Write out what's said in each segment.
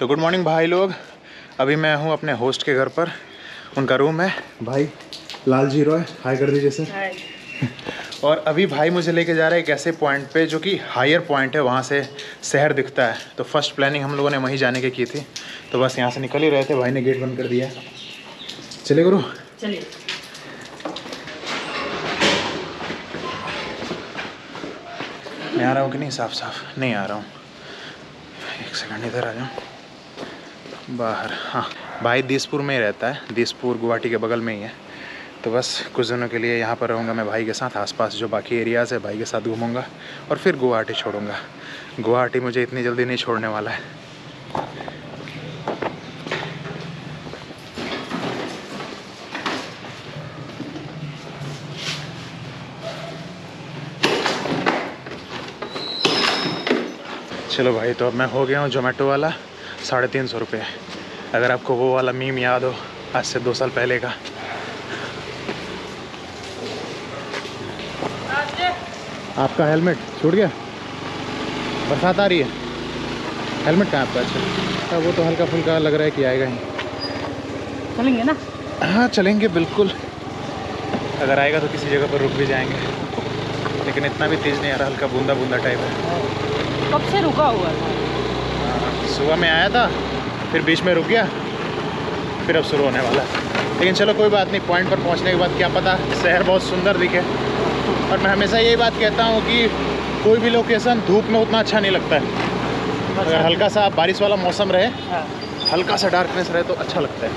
तो good morning भाई लोग। अभी मैं हूँ अपने होस्ट के घर पर, उनका रूम है। भाई लालजी रॉय, हाई कर दीजिए सर। और अभी भाई मुझे लेके जा रहे हैं एक ऐसे पॉइंट पे जो कि हायर पॉइंट है, वहाँ से शहर दिखता है। तो फर्स्ट प्लानिंग हम लोगों ने वहीं जाने की थी। तो बस यहाँ से निकल ही रहे थे, भाई ने गेट बंद कर दिया। चले गुरु, चलिए। मैं आ रहा हूँ कि नहीं? साफ साफ नहीं आ रहा हूँ। एक सेकंड इधर आ जाऊँ बाहर। हाँ, भाई दिसपुर में ही रहता है। दिसपुर गुवाहाटी के बगल में ही है। तो बस कुछ दिनों के लिए यहाँ पर रहूँगा मैं भाई के साथ। आसपास जो बाकी एरियाज़ है भाई के साथ घूमूंगा और फिर गुवाहाटी छोड़ूंगा। गुवाहाटी मुझे इतनी जल्दी नहीं छोड़ने वाला है। चलो भाई, तो अब मैं हो गया हूँ जोमेटो वाला 350 रुपये। अगर आपको वो वाला मीम याद हो आज से 2 साल पहले का। आपका हेलमेट छूट गया? बरसात आ रही है, हेलमेट कहाँ आपका? अच्छा, वो तो हल्का फुल्का लग रहा है कि आएगा ही। चलेंगे ना? हाँ चलेंगे बिल्कुल। अगर आएगा तो किसी जगह पर रुक भी जाएंगे, लेकिन इतना भी तेज़ नहीं आ रहा, हल्का बूंदा बूंदा टाइप है। कब से रुका हुआ था? सुबह में आया था, फिर बीच में रुक गया, फिर अब शुरू होने वाला है। लेकिन चलो कोई बात नहीं, पॉइंट पर पहुंचने के बाद क्या पता शहर बहुत सुंदर दिखे। और मैं हमेशा यही बात कहता हूं कि कोई भी लोकेशन धूप में उतना अच्छा नहीं लगता है। अगर हल्का सा बारिश वाला मौसम रहे, हल्का सा डार्कनेस रहे तो अच्छा लगता है।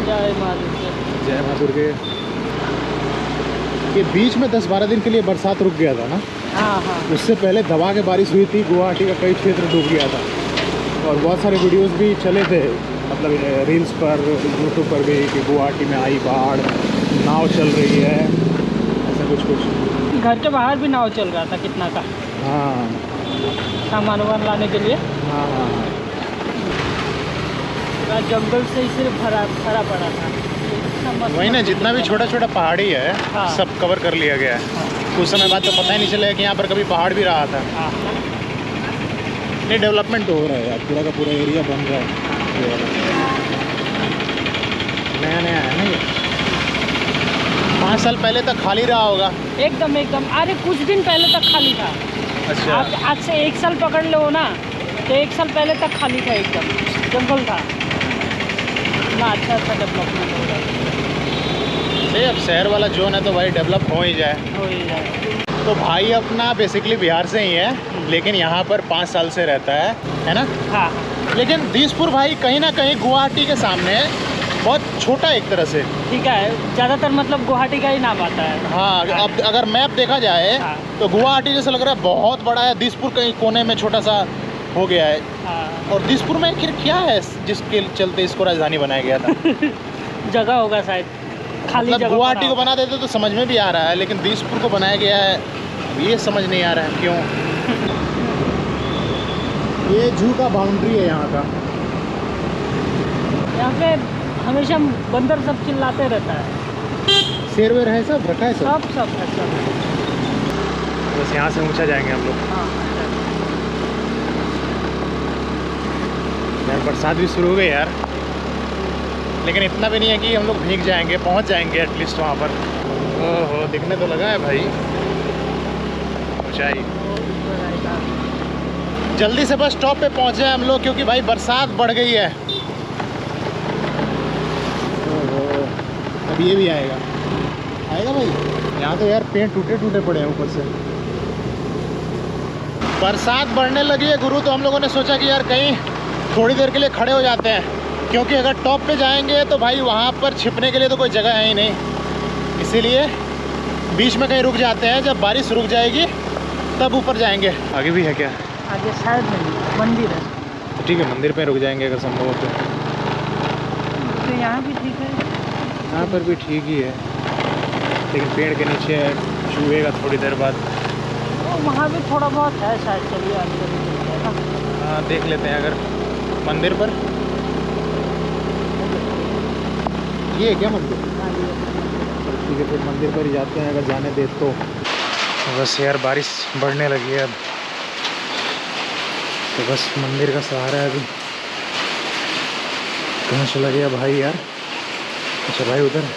जय माँ दुर्गा। जय माँ दुर्गे। ये बीच में 10-12 दिन के लिए बरसात रुक गया था ना? हाँ हाँ। उससे पहले दबा के बारिश हुई थी, गुवाहाटी का कई क्षेत्र डूब गया था। और बहुत सारे वीडियोस भी चले थे, मतलब रील्स पर, यूट्यूब पर भी, कि गुवाहाटी में आई बाढ़, नाव चल रही है, ऐसा कुछ। घर के बाहर भी नाव चल रहा था कितना का। हाँ, सामान वामान लाने के लिए। हाँ हाँ। जंगल से ही सिर्फ भरा पड़ा था। वही ना, जितना भी छोटा छोटा पहाड़ी है, हाँ। सब कवर कर लिया गया है। कुछ समय बाद तो पता ही नहीं चलेगा कि यहाँ पर कभी पहाड़ भी रहा था। हाँ। नहीं, डेवलपमेंट तो हो रहा है यार, पूरा का पूरा एरिया बन रहा है। नया नया है ना ये। 5 साल पहले तक खाली रहा होगा। एकदम एकदम। अरे कुछ दिन पहले तक खाली था। अच्छा। आज से 1 साल पकड़ लो ना, तो 1 साल पहले तक खाली था, एकदम जंगल था। इतना अच्छा डेवलपमेंट हो रहा है। अब शहर वाला जोन है तो भाई डेवलप हो ही जाए। तो भाई अपना बेसिकली बिहार से ही है, लेकिन यहाँ पर 5 साल से रहता है ना? हाँ। लेकिन दिसपुर भाई कहीं ना कहीं गुवाहाटी के सामने बहुत छोटा एक तरह से। ठीक है, ज़्यादातर मतलब गुवाहाटी का ही नाम आता है। हाँ, अब अगर मैप देखा जाए तो गुवाहाटी जैसा लग रहा है बहुत बड़ा है, दिसपुर कहीं कोने में छोटा सा हो गया है। और दिसपुर में आखिर क्या है जिसके चलते इसको राजधानी बनाया गया था? जगह होगा शायद, खाली मतलब जगह। गुवाहाटी को बना देते तो समझ में भी आ रहा है, लेकिन दिसपुर को बनाया गया है, ये समझ नहीं आ रहा है क्यों। ये जू का बाउंड्री है यहाँ का। यहाँ पे हमेशा बंदर सब चिल्लाते रहता है। शेर वेर है, सब रखा है, सब है सब। बस यहाँ से ऊंचा जाएंगे हम लोग। हाँ। यार बरसात भी शुरू हो गई यार, लेकिन इतना भी नहीं है कि हम लोग भीग जाएंगे, पहुँच जाएंगे एटलीस्ट वहाँ पर। ओहो, दिखने तो लगा है भाई ऊंचाई। जल्दी से बस स्टॉप पे पहुँच जाए हम लोग, क्योंकि भाई बरसात बढ़ गई है। ओहो, अब ये भी आएगा भाई। यहाँ तो यार पेड़ टूटे टूटे पड़े हैं ऊपर से। बरसात बढ़ने लगी है गुरु, तो हम लोगों ने सोचा कि यार कहीं थोड़ी देर के लिए खड़े हो जाते हैं, क्योंकि अगर टॉप पे जाएंगे तो भाई वहाँ पर छिपने के लिए तो कोई जगह है ही नहीं। इसीलिए बीच में कहीं रुक जाते हैं, जब बारिश रुक जाएगी तब ऊपर जाएंगे। आगे भी है क्या? आगे शायद मंदिर है। तो ठीक है, मंदिर पे रुक जाएंगे अगर संभव हो तो यहाँ भी ठीक है, यहाँ पर भी ठीक ही है, लेकिन पेड़ के नीचे चूहेगा थोड़ी देर बाद। वहाँ भी थोड़ा बहुत है शायद। चलिए आगे। हाँ, देख लेते हैं। अगर मंदिर पर ये है क्या मंदिर? ठीक है, फिर मंदिर पर ही जाते हैं अगर जाने दे तो। बस यार बारिश बढ़ने लगी है अब, तो बस मंदिर का सहारा है अभी। कहाँ चला गया भाई यार? अच्छा भाई उधर है।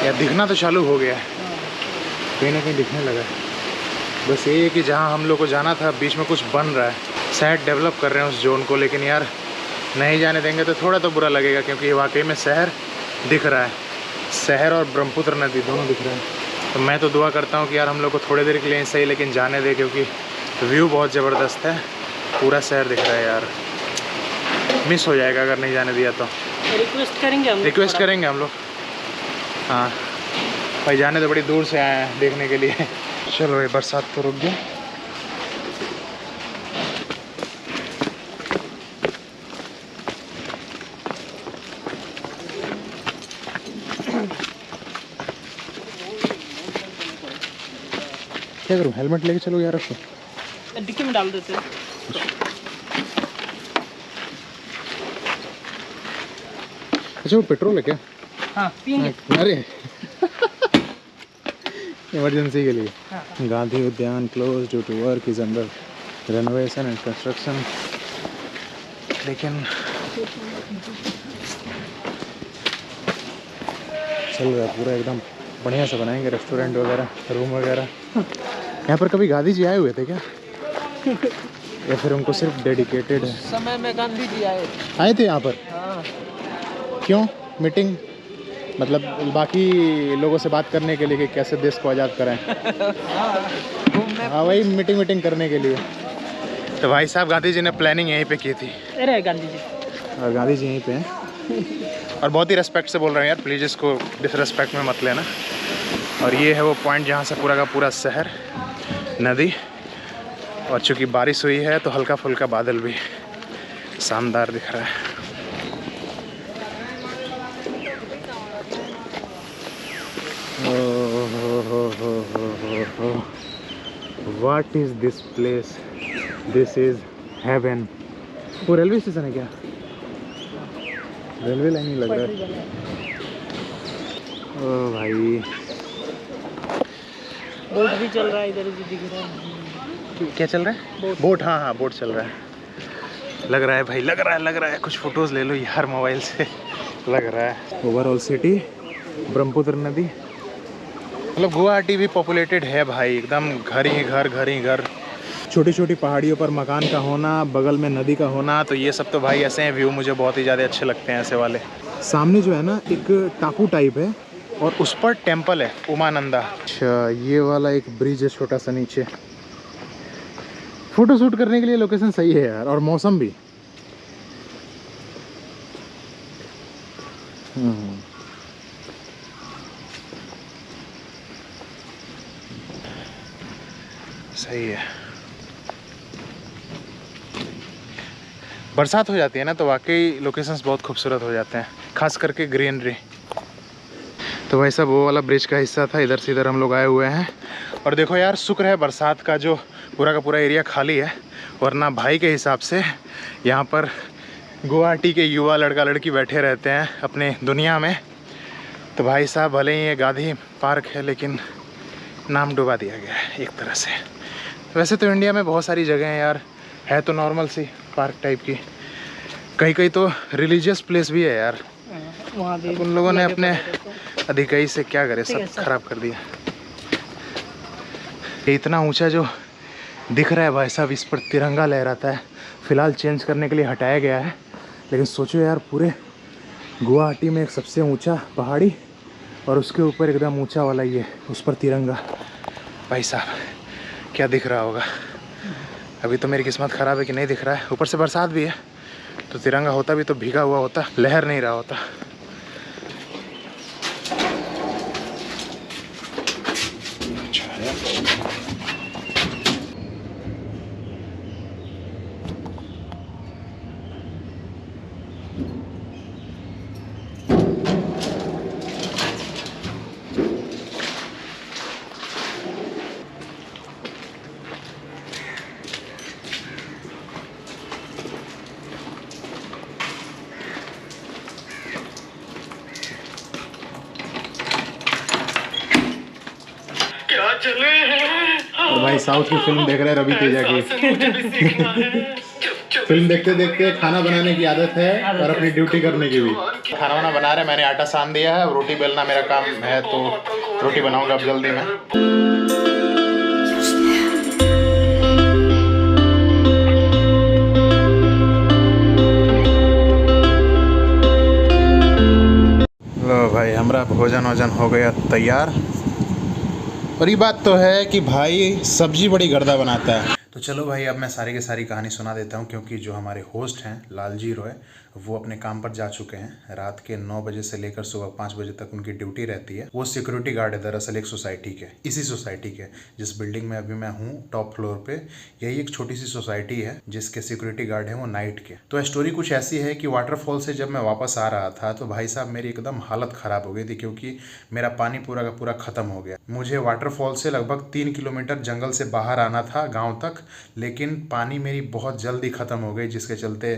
यार दिखना तो चालू हो गया है, कहीं ना कहीं दिखने लगा है। बस ये है कि जहाँ हम लोग को जाना था बीच में कुछ बन रहा है, शायद डेवलप कर रहे हैं उस जोन को, लेकिन यार नहीं जाने देंगे तो थोड़ा तो बुरा लगेगा, क्योंकि वाकई में शहर दिख रहा है, शहर और ब्रह्मपुत्र नदी दोनों दिख रहे हैं। तो मैं तो दुआ करता हूँ कि यार हम लोग को थोड़ी देर के लिए सही लेकिन जाने दे, क्योंकि व्यू बहुत ज़बरदस्त है, पूरा शहर दिख रहा है यार। मिस हो जाएगा अगर नहीं जाने दिया तो। रिक्वेस्ट करेंगे हम लोग। हाँ भाई, जाने तो बड़ी दूर से आए हैं देखने के लिए। चलो ये बरसात तो रुक गई। क्या करूँ, हेलमेट लेके चलो यार उसको, डिक्की में डाल देते हैं। अच्छा वो पेट्रोल है क्या? हाँ पियेंगे। अरे इमरजेंसी के लिए। हाँ। Gandhi Udyan close due to work is under renovation and construction. लेकिन चल रहा है पूरा एकदम बढ़िया से, बनाएंगे रेस्टोरेंट वगैरह, रूम वगैरह। यहाँ पर कभी गांधी जी आए हुए थे क्या? या फिर उनको सिर्फ डेडिकेटेड है? समय में गांधी जी आए थे यहाँ पर? हाँ। क्यों? मीटिंग मतलब बाकी लोगों से बात करने के लिए कि कैसे देश को आज़ाद कराएं? हाँ वही मीटिंग करने के लिए। तो भाई साहब गांधी जी ने प्लानिंग यहीं पे की थी। अरे गांधी जी, और गांधी जी यहीं पे हैं, और बहुत ही रेस्पेक्ट से बोल रहे हैं यार, प्लीज़ इसको डिसरेस्पेक्ट में मत लेना। और ये है वो पॉइंट जहाँ से पूरा का पूरा शहर, नदी, और चूँकि बारिश हुई है तो हल्का फुल्का बादल भी शानदार दिख रहा है। What is this place? This is heaven. वो रेलवे स्टेशन है क्या? रेलवे लाइन ही लग रहा है। ओ भाई बोट भी चल रहा है इधर, भी दिख रहा है। क्या चल रहा है? बोट। हाँ बोट चल रहा है। लग रहा है भाई, लग रहा है। कुछ फोटोज ले लो यार मोबाइल से, लग रहा है। ओवरऑल सिटी, ब्रह्मपुत्र नदी, मतलब गुवाहाटी भी पॉपुलेटेड है भाई, एकदम घर ही घर। छोटी छोटी पहाड़ियों पर मकान का होना, बगल में नदी का होना, तो ये सब तो भाई ऐसे हैं व्यू मुझे बहुत ही ज़्यादा अच्छे लगते हैं ऐसे वाले। सामने जो है ना एक टापू टाइप है, और उस पर टेम्पल है उमानंदा। अच्छा ये वाला एक ब्रिज है छोटा सा नीचे। फोटो शूट करने के लिए लोकेशन सही है यार, और मौसम भी। सही है। बरसात हो जाती है ना तो वाकई लोकेशंस बहुत खूबसूरत हो जाते हैं, खास करके ग्रीनरी। तो भाई साहब वो वाला ब्रिज का हिस्सा था, इधर से इधर हम लोग आए हुए हैं। और देखो यार शुक्र है बरसात का जो पूरा का पूरा एरिया खाली है, वरना भाई के हिसाब से यहाँ पर गुवाहाटी के युवा लड़का लड़की बैठे रहते हैं अपने दुनिया में। तो भाई साहब भले ही ये गांधी पार्क है, लेकिन नाम डुबा दिया गया है एक तरह से। वैसे तो इंडिया में बहुत सारी जगह हैं यार, है तो नॉर्मल सी पार्क टाइप की, कहीं तो रिलीजियस प्लेस भी है यार। वहाँ भी उन लोगों ने अपने अधिकारी से क्या करे, सब खराब कर दिया। ये इतना ऊंचा जो दिख रहा है भाई साहब, इस पर तिरंगा लहराता है। फ़िलहाल चेंज करने के लिए हटाया गया है, लेकिन सोचो यार पूरे गुवाहाटी में एक सबसे ऊंचा पहाड़ी, और उसके ऊपर एकदम ऊंचा वाला ये, उस पर तिरंगा। भाई साहब क्या दिख रहा होगा। अभी तो मेरी किस्मत ख़राब है कि नहीं दिख रहा है, ऊपर से बरसात भी है, तो तिरंगा होता भी तो भीगा हुआ होता, लहर नहीं रहा होता। और भाई साउथ की फिल्म देख रहे हैं रवि तेजा की। फिल्म देखते देखते खाना बनाने की आदत है और अपनी ड्यूटी करने की भी। खाना वाना बना रहे, मैंने आटा सान दिया है, रोटी बेलना मेरा काम है, तो रोटी बनाऊंगा अब जल्दी में। लो भाई हमारा भोजन वोजन हो गया तैयार। और ये बात तो है कि भाई सब्जी बड़ी गर्दा बनाता है। तो चलो भाई अब मैं सारी की सारी कहानी सुना देता हूँ, क्योंकि जो हमारे होस्ट हैं लालजी रॉय वो अपने काम पर जा चुके हैं। रात के 9 बजे से लेकर सुबह 5 बजे तक उनकी ड्यूटी रहती है। वो सिक्योरिटी गार्ड है दरअसल एक सोसाइटी के, इसी सोसाइटी के जिस बिल्डिंग में अभी मैं हूँ टॉप फ्लोर पे। यही एक छोटी सी सोसाइटी है जिसके सिक्योरिटी गार्ड हैं वो नाइट के। तो स्टोरी कुछ ऐसी है कि वाटरफॉल से जब मैं वापस आ रहा था तो भाई साहब मेरी एकदम हालत ख़राब हो गई थी, क्योंकि मेरा पानी पूरा का पूरा ख़त्म हो गया। मुझे वाटरफॉल से लगभग 3 किलोमीटर जंगल से बाहर आना था गाँव तक, लेकिन पानी मेरी बहुत जल्दी ख़त्म हो गई, जिसके चलते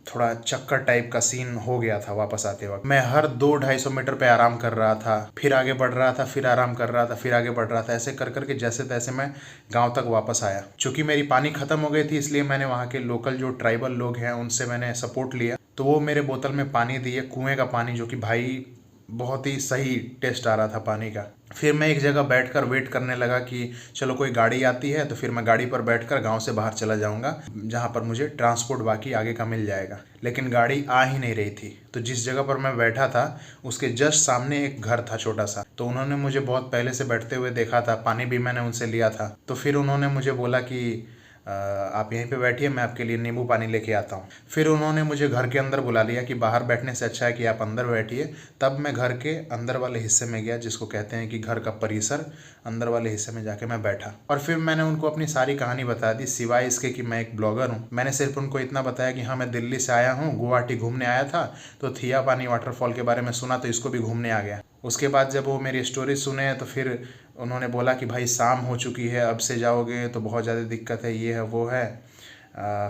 थोड़ा चक्कर टाइप का सीन हो गया था वापस आते वक्त। मैं हर 200-250 मीटर पे आराम कर रहा था, फिर आगे बढ़ रहा था, फिर आराम कर रहा था, फिर आगे बढ़ रहा था। ऐसे कर करके जैसे तैसे मैं गांव तक वापस आया। चूँकि मेरी पानी ख़त्म हो गई थी इसलिए मैंने वहाँ के लोकल जो ट्राइबल लोग हैं उनसे मैंने सपोर्ट लिया, तो वो मेरे बोतल में पानी दिए, कुएँ का पानी, जो कि भाई बहुत ही सही टेस्ट आ रहा था पानी का। फिर मैं एक जगह बैठकर वेट करने लगा कि चलो कोई गाड़ी आती है तो फिर मैं गाड़ी पर बैठकर गांव से बाहर चला जाऊंगा, जहां पर मुझे ट्रांसपोर्ट बाकी आगे का मिल जाएगा। लेकिन गाड़ी आ ही नहीं रही थी। तो जिस जगह पर मैं बैठा था उसके जस्ट सामने एक घर था छोटा सा। तो उन्होंने मुझे बहुत पहले से बैठते हुए देखा था, पानी भी मैंने उनसे लिया था। तो फिर उन्होंने मुझे बोला कि आप यहीं पे बैठिए, मैं आपके लिए नींबू पानी लेके आता हूँ। फिर उन्होंने मुझे घर के अंदर बुला लिया कि बाहर बैठने से अच्छा है कि आप अंदर बैठिए। तब मैं घर के अंदर वाले हिस्से में गया, जिसको कहते हैं कि घर का परिसर, अंदर वाले हिस्से में जाके मैं बैठा और फिर मैंने उनको अपनी सारी कहानी बता दी, सिवाय इसके कि मैं एक ब्लॉगर हूँ। मैंने सिर्फ उनको इतना बताया कि हाँ मैं दिल्ली से आया हूँ, गुवाहाटी घूमने आया था, तो थिया पानी वाटरफॉल के बारे में सुना तो इसको भी घूमने आ गया। उसके बाद जब वो मेरी स्टोरी सुने तो फिर उन्होंने बोला कि भाई शाम हो चुकी है, अब से जाओगे तो बहुत ज़्यादा दिक्कत है, ये है वो है।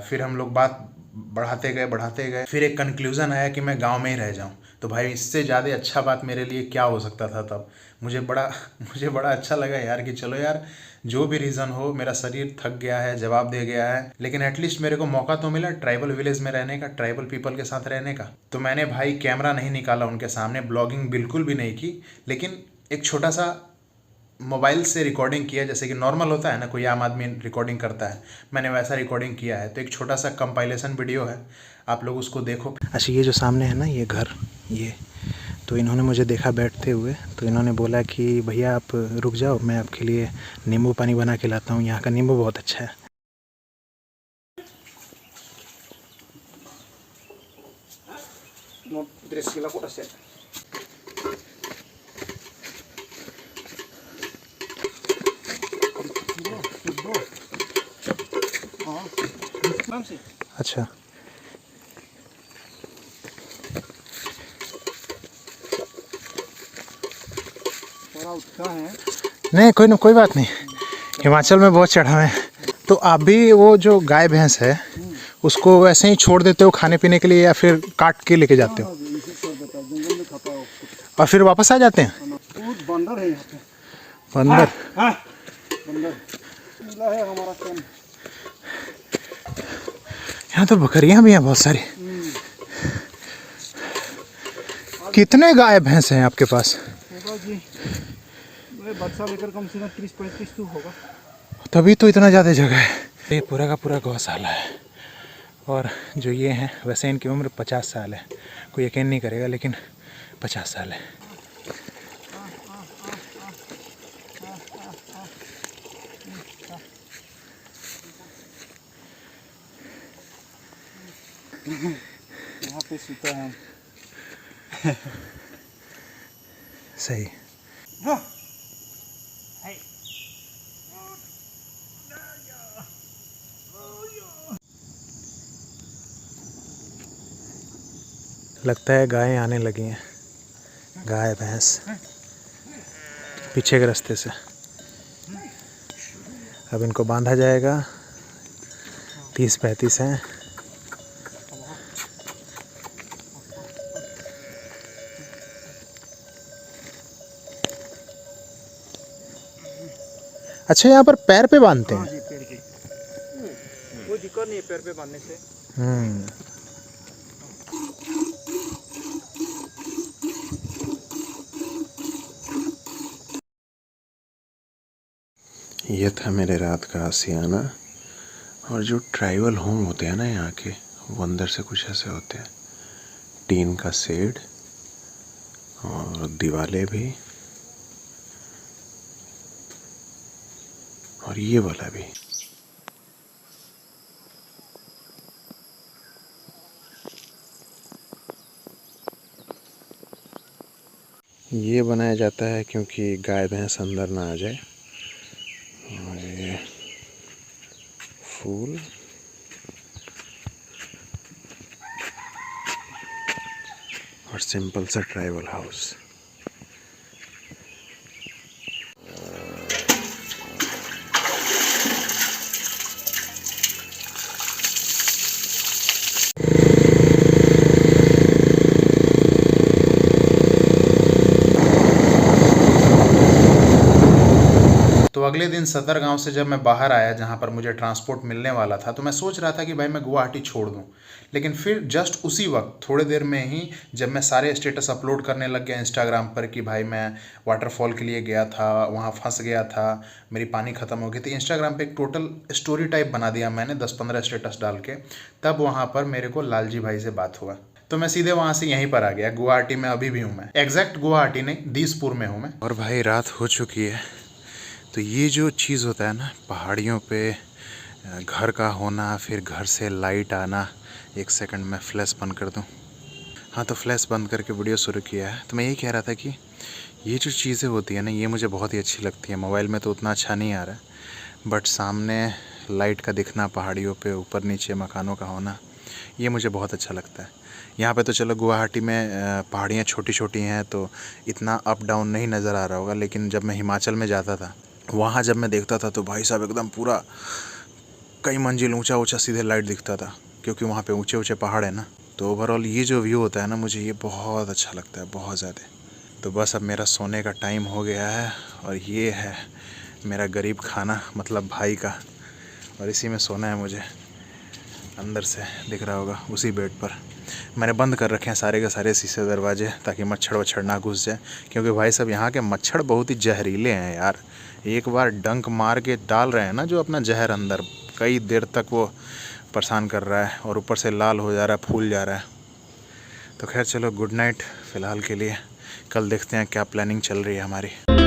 फिर हम लोग बात बढ़ाते गए। फिर एक कंक्लूज़न आया कि मैं गांव में ही रह जाऊं। तो भाई इससे ज़्यादा अच्छा बात मेरे लिए क्या हो सकता था। तब मुझे बड़ा अच्छा लगा यार कि चलो यार जो भी रीज़न हो, मेरा शरीर थक गया है, जवाब दे गया है, लेकिन एटलीस्ट मेरे को मौका तो मिला ट्राइबल विलेज में रहने का, ट्राइबल पीपल के साथ रहने का। तो मैंने भाई कैमरा नहीं निकाला उनके सामने, ब्लॉगिंग बिल्कुल भी नहीं की, लेकिन एक छोटा सा मोबाइल से रिकॉर्डिंग किया, जैसे कि नॉर्मल होता है ना कोई आम आदमी रिकॉर्डिंग करता है, मैंने वैसा रिकॉर्डिंग किया है। तो एक छोटा सा कंपाइलेशन वीडियो है, आप लोग उसको देखो। अच्छा ये जो सामने है ना ये घर, ये तो इन्होंने मुझे देखा बैठते हुए, तो इन्होंने बोला कि भैया आप रुक जाओ, मैं आपके लिए नींबू पानी बना के लाता हूँ, यहाँ का नींबू बहुत अच्छा है। अच्छा नहीं कोई बात नहीं, हिमाचल में बहुत चढ़ा है। तो आप भी वो जो गाय भैंस है उसको वैसे ही छोड़ देते हो खाने पीने के लिए, या फिर काट के लेके जाते हो और फिर वापस आ जाते हैं? बंदर है बंदर है हमारा। यहाँ तो बकरियां भी हैं बहुत सारी। कितने गाय भैंस हैं आपके पास? होगा जी, बच्चा लेकर कम से कम 30-35 तो होगा। तभी तो इतना ज़्यादा जगह है। ये पूरा का पूरा गौशाला है। और जो ये हैं वैसे इनकी उम्र 50 साल है। कोई यकीन नहीं करेगा लेकिन 50 साल है। यहाँ पे सूता है। सही। लगता है गायें आने लगी हैं, गाय भैंस पीछे के रास्ते से। अब इनको बांधा जाएगा। 30-35 हैं। अच्छा, यहाँ पर पैर पे बांधते हाँ हैं। जी, पेड़ के कोई दिक्कत नहीं है पैर पे बांधने से। ये था मेरे रात का आशियाना। और जो ट्राइबल होम होते हैं ना यहाँ के, वो अंदर से कुछ ऐसे होते हैं। टीन का शेड और दीवारें भी, और ये वाला भी। ये बनाया जाता है क्योंकि गाय भैंस अंदर ना आ जाए। और ये फूल, और सिंपल सा ट्राइबल हाउस। तो अगले दिन सदर गांव से जब मैं बाहर आया, जहां पर मुझे ट्रांसपोर्ट मिलने वाला था, तो मैं सोच रहा था कि भाई मैं गुवाहाटी छोड़ दूं। लेकिन फिर जस्ट उसी वक्त थोड़े देर में ही जब मैं सारे स्टेटस अपलोड करने लग गया इंस्टाग्राम पर कि भाई मैं वाटरफॉल के लिए गया था, वहाँ फंस गया था, मेरी पानी ख़त्म हो गई थी, इंस्टाग्राम पे एक टोटल स्टोरी टाइप बना दिया मैंने 10-15 स्टेटस डाल के। तब वहाँ पर मेरे को लालजी भाई से बात हुआ, तो मैं सीधे वहाँ से यहीं पर आ गया। गुवाहाटी में अभी भी हूँ मैं, एग्जैक्ट गुवाहाटी नहीं, दिसपुर में हूँ मैं। और भाई रात हो चुकी है। तो ये जो चीज़ होता है ना पहाड़ियों पे, घर का होना, फिर घर से लाइट आना। एक सेकंड में फ्लैश बंद कर दूँ। हाँ, तो फ्लैश बंद करके वीडियो शुरू किया है। तो मैं यही कह रहा था कि ये जो चीज़ें होती है ना, ये मुझे बहुत ही अच्छी लगती है। मोबाइल में तो उतना अच्छा नहीं आ रहा है, बट सामने लाइट का दिखना, पहाड़ियों पे ऊपर नीचे मकानों का होना, ये मुझे बहुत अच्छा लगता है। यहाँ पे तो चलो गुवाहाटी में पहाड़ियाँ छोटी छोटी हैं तो इतना अप डाउन नहीं नज़र आ रहा होगा, लेकिन जब मैं हिमाचल में जाता था, वहाँ जब मैं देखता था तो भाई साहब एकदम पूरा कई मंजिल ऊंचा ऊंचा सीधे लाइट दिखता था, क्योंकि वहाँ पे ऊंचे ऊंचे पहाड़ है ना। तो ओवरऑल ये जो व्यू होता है ना, मुझे ये बहुत अच्छा लगता है, बहुत ज़्यादा। तो बस अब मेरा सोने का टाइम हो गया है, और ये है मेरा गरीब खाना, मतलब भाई का, और इसी में सोना है मुझे। अंदर से दिख रहा होगा, उसी बेड पर। मैंने बंद कर रखे हैं सारे के सारे शीशे दरवाजे, ताकि मच्छर वच्छर ना घुस जाए, क्योंकि भाई साहब यहाँ के मच्छर बहुत ही जहरीले हैं यार। एक बार डंक मार के डाल रहे हैं ना जो अपना जहर अंदर, कई देर तक वो परेशान कर रहा है, और ऊपर से लाल हो जा रहा है, फूल जा रहा है। तो खैर चलो, गुड नाइट फ़िलहाल के लिए। कल देखते हैं क्या प्लानिंग चल रही है हमारी।